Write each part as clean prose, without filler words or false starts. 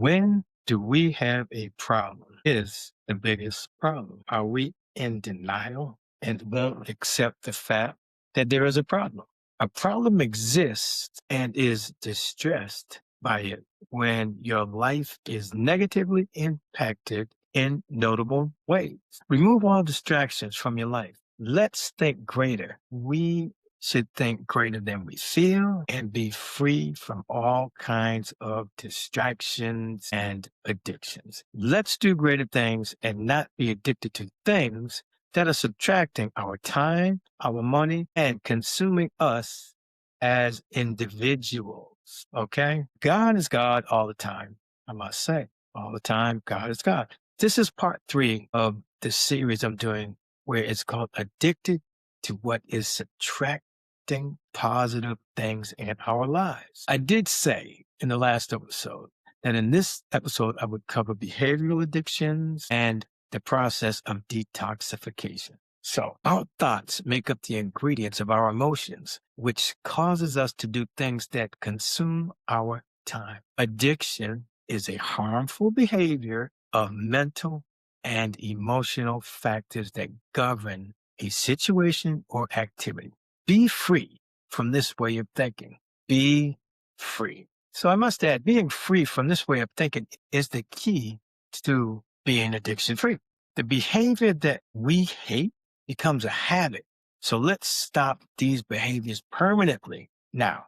When do we have a problem is the biggest problem. Are we in denial and won't accept the fact that there is a problem? A problem exists and is distressed by it when your life is negatively impacted in notable ways. Remove all distractions from your life. Let's think greater. We should think greater than we feel and be free from all kinds of distractions and addictions. Let's do greater things and not be addicted to things that are subtracting our time, our money, and consuming us as individuals. Okay? God is God all the time. I must say, all the time, God is God. This is part 3 of the series I'm doing where it's called Addicted to What is Subtracting Positive Things in Our Lives. I did say in the last episode that in this episode I would cover behavioral addictions and the process of detoxification. So our thoughts make up the ingredients of our emotions, which causes us to do things that consume our time. Addiction is a harmful behavior of mental and emotional factors that govern a situation or activity. Be free from this way of thinking. Be free. So I must add, being free from this way of thinking is the key to being addiction free. The behavior that we hate becomes a habit. So let's stop these behaviors permanently. Now,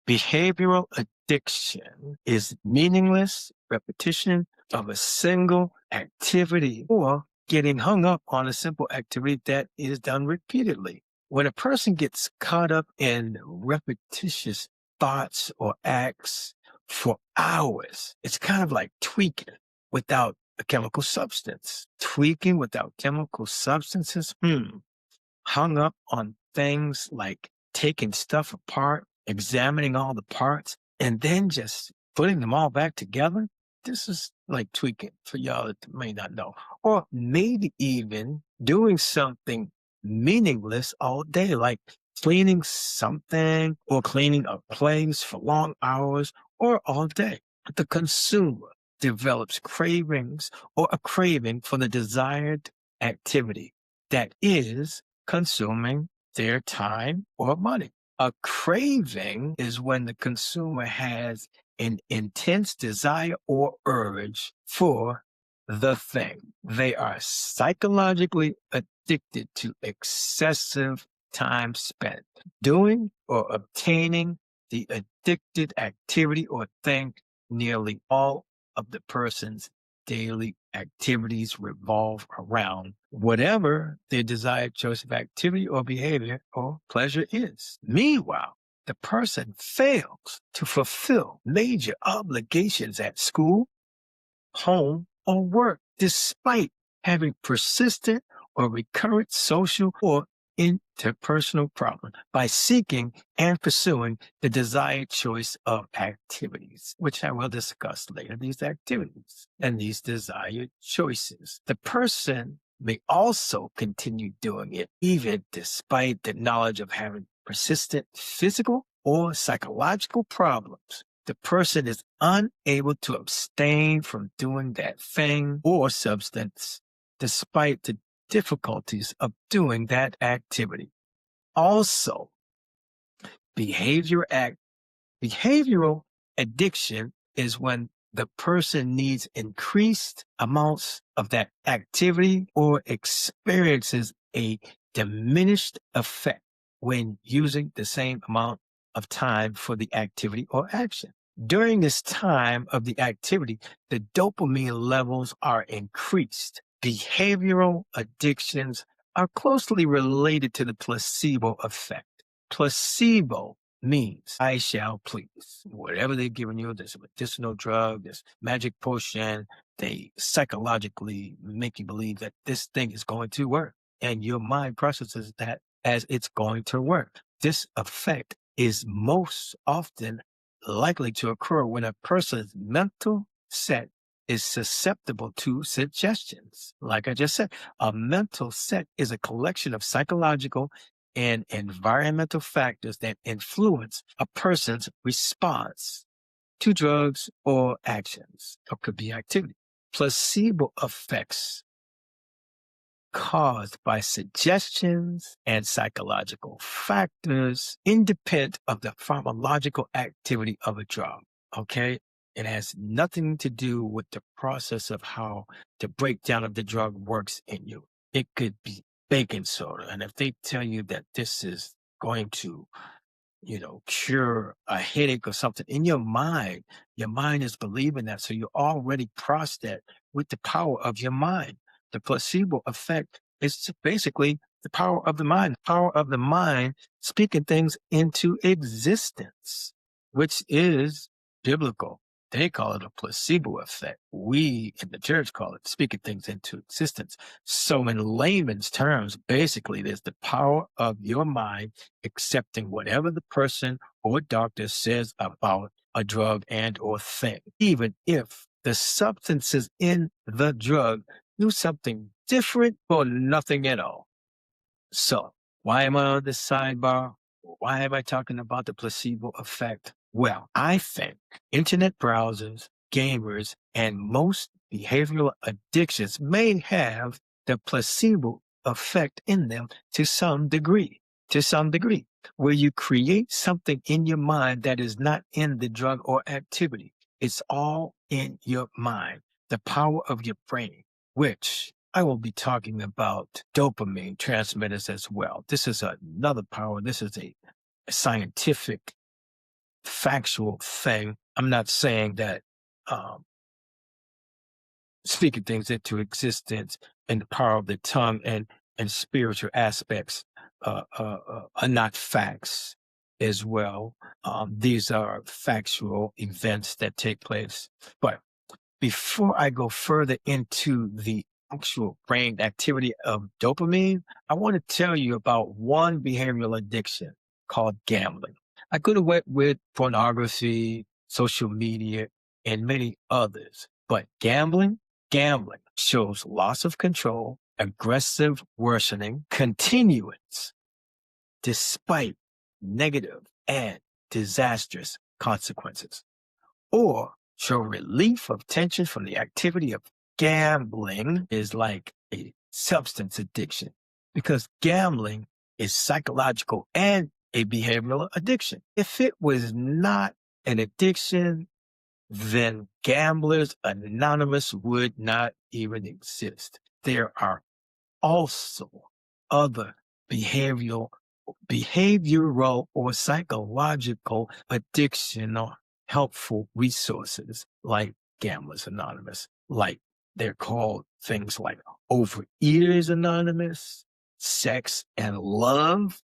behavioral addiction is meaningless repetition of a single activity or getting hung up on a simple activity that is done repeatedly. When a person gets caught up in repetitious thoughts or acts for hours, it's kind of like tweaking without a chemical substance. Tweaking without chemical substances, hung up on things like taking stuff apart, examining all the parts, and then just putting them all back together. This is like tweaking for y'all that may not know. Or maybe even doing something meaningless all day, like cleaning something or cleaning a place for long hours or all day. The consumer develops cravings or a craving for the desired activity that is consuming their time or money. A craving is when the consumer has an intense desire or urge for the thing. They are psychologically addicted to excessive time spent doing or obtaining the addicted activity or thing. Nearly all of the person's daily activities revolve around whatever their desired choice of activity or behavior or pleasure is. Meanwhile, the person fails to fulfill major obligations at school, home, or work despite having persistent or recurrent social or interpersonal problems by seeking and pursuing the desired choice of activities, which I will discuss later, these activities and these desired choices. The person may also continue doing it even despite the knowledge of having persistent physical or psychological problems. The person is unable to abstain from doing that thing or substance despite the difficulties of doing that activity. Also, behavioral addiction is when the person needs increased amounts of that activity or experiences a diminished effect when using the same amount of time for the activity or action. During this time of the activity, the dopamine levels are increased. Behavioral addictions are closely related to the placebo effect. Placebo means I shall please. Whatever they're giving you, this medicinal drug, this magic potion, they psychologically make you believe that this thing is going to work. And your mind processes that as it's going to work. This effect is most often likely to occur when a person's mental set is susceptible to suggestions. Like I just said, a mental set is a collection of psychological and environmental factors that influence a person's response to drugs or actions, or could be activity. Placebo effects caused by suggestions and psychological factors independent of the pharmacological activity of a drug. Okay. It has nothing to do with the process of how the breakdown of the drug works in you. It could be baking soda. And if they tell you that this is going to cure a headache or something in your mind is believing that. So you already processed that with the power of your mind. The placebo effect is basically the power of the mind speaking things into existence, which is biblical. They call it a placebo effect. We in the church call it speaking things into existence. So in layman's terms, basically, there's the power of your mind accepting whatever the person or doctor says about a drug and or thing, even if the substances in the drug do something different or nothing at all. So why am I on this sidebar? Why am I talking about the placebo effect? Well, I think internet browsers, gamers, and most behavioral addictions may have the placebo effect in them to some degree, where you create something in your mind that is not in the drug or activity. It's all in your mind, the power of your brain, which I will be talking about dopamine transmitters as well. This is another power. This is a scientific, factual thing. I'm not saying that um, speaking things into existence and the power of the tongue and spiritual aspects are not facts as well. These are factual events that take place. But before I go further into the actual brain activity of dopamine, I want to tell you about one behavioral addiction called gambling. I could have went with pornography, social media, and many others, but gambling shows loss of control, aggressive worsening, continuance, despite negative and disastrous consequences, or show relief of tension from the activity of gambling is like a substance addiction because gambling is psychological and a behavioral addiction. If it was not an addiction, then Gamblers Anonymous would not even exist. There are also other behavioral or psychological addiction or helpful resources like Gamblers Anonymous. Like they're called things like Overeaters Anonymous, Sex and Love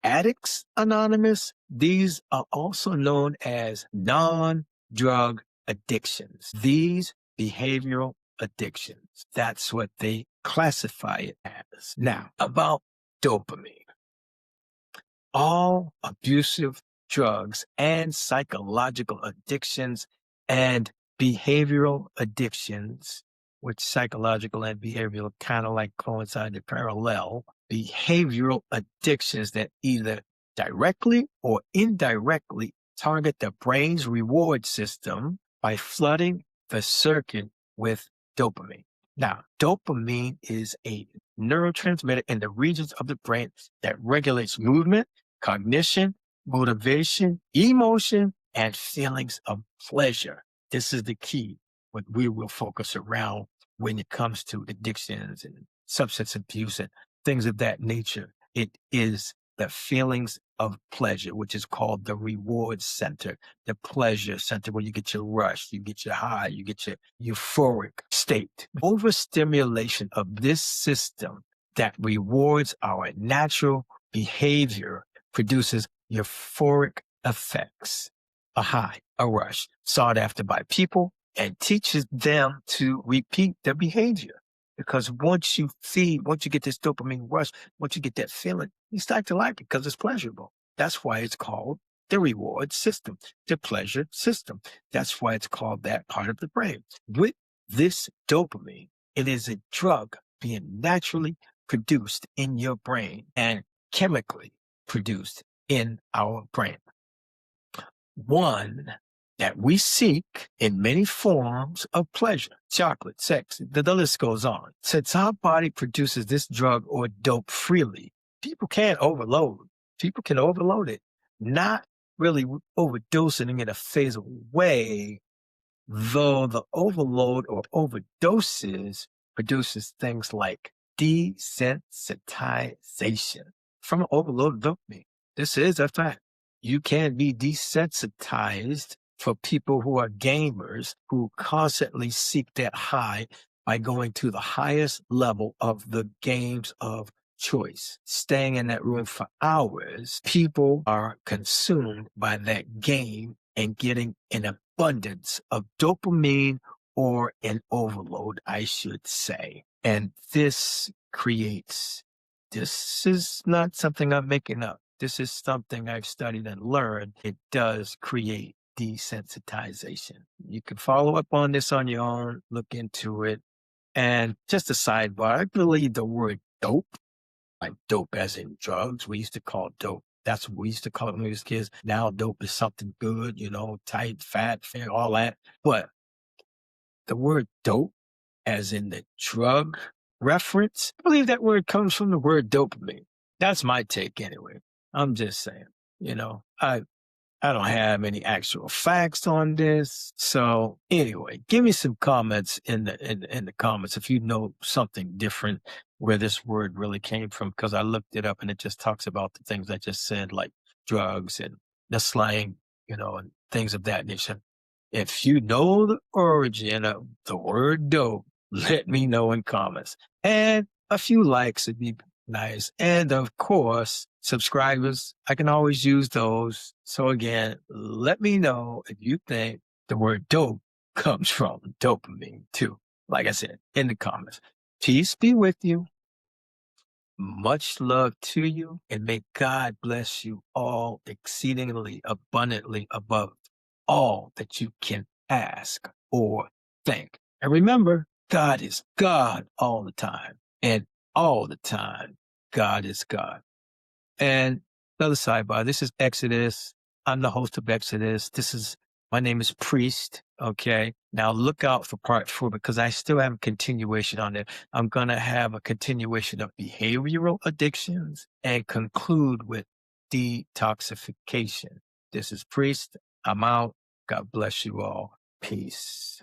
Addicts Anonymous. These are also known as non-drug addictions. These behavioral addictions. That's what they classify it as. Now, about dopamine. All abusive drugs and psychological addictions and behavioral addictions, which psychological and behavioral kind of like coincide in parallel, behavioral addictions that either directly or indirectly target the brain's reward system by flooding the circuit with dopamine. Now, dopamine is a neurotransmitter in the regions of the brain that regulates movement, cognition, motivation, emotion, and feelings of pleasure. This is the key, what we will focus around when it comes to addictions and substance abuse and things of that nature. It is the feelings of pleasure, which is called the reward center, the pleasure center, where you get your rush, you get your high, you get your euphoric state. Overstimulation of this system that rewards our natural behavior produces euphoric effects, a high, a rush, sought after by people, and teaches them to repeat the behavior. Because once you get this dopamine rush, once you get that feeling, you start to like it because it's pleasurable. That's why it's called the reward system, the pleasure system. That's why it's called that part of the brain. With this dopamine, it is a drug being naturally produced in your brain and chemically produced in our brain. One that we seek in many forms of pleasure, chocolate, sex, the list goes on. Since our body produces this drug or dope freely, people can't overload. People can overload it, not really overdosing in a phasal way, though the overload or overdoses produces things like desensitization from an overload of dopamine. This is a fact. You can be desensitized for people who are gamers who constantly seek that high by going to the highest level of the games of choice. Staying in that room for hours, people are consumed by that game and getting an abundance of dopamine or an overload, I should say. And this is not something I'm making up. This is something I've studied and learned. It does create desensitization. You can follow up on this on your own, look into it. And just a sidebar, I believe the word dope, like dope as in drugs, we used to call dope. That's what we used to call it when we was kids. Now dope is something good, tight, fat, fair, all that. But the word dope, as in the drug reference, I believe that word comes from the word dopamine. That's my take anyway. I'm just saying, I don't have any actual facts on this. So anyway, give me some comments in the comments if you know something different where this word really came from, because I looked it up and it just talks about the things I just said, like drugs and the slang, and things of that nature. If you know the origin of the word dope, let me know in comments. And a few likes would be nice. And of course, subscribers, I can always use those. So again, let me know if you think the word dope comes from dopamine too. Like I said, in the comments. Peace be with you. Much love to you, and may God bless you all exceedingly abundantly above all that you can ask or think. And remember, God is God all the time, and all the time, God is God. And another sidebar, this is Exodus. I'm the host of Exodus. My name is Priest. Okay. Now look out for part 4 because I still have a continuation on it. I'm going to have a continuation of behavioral addictions and conclude with detoxification. This is Priest. I'm out. God bless you all. Peace.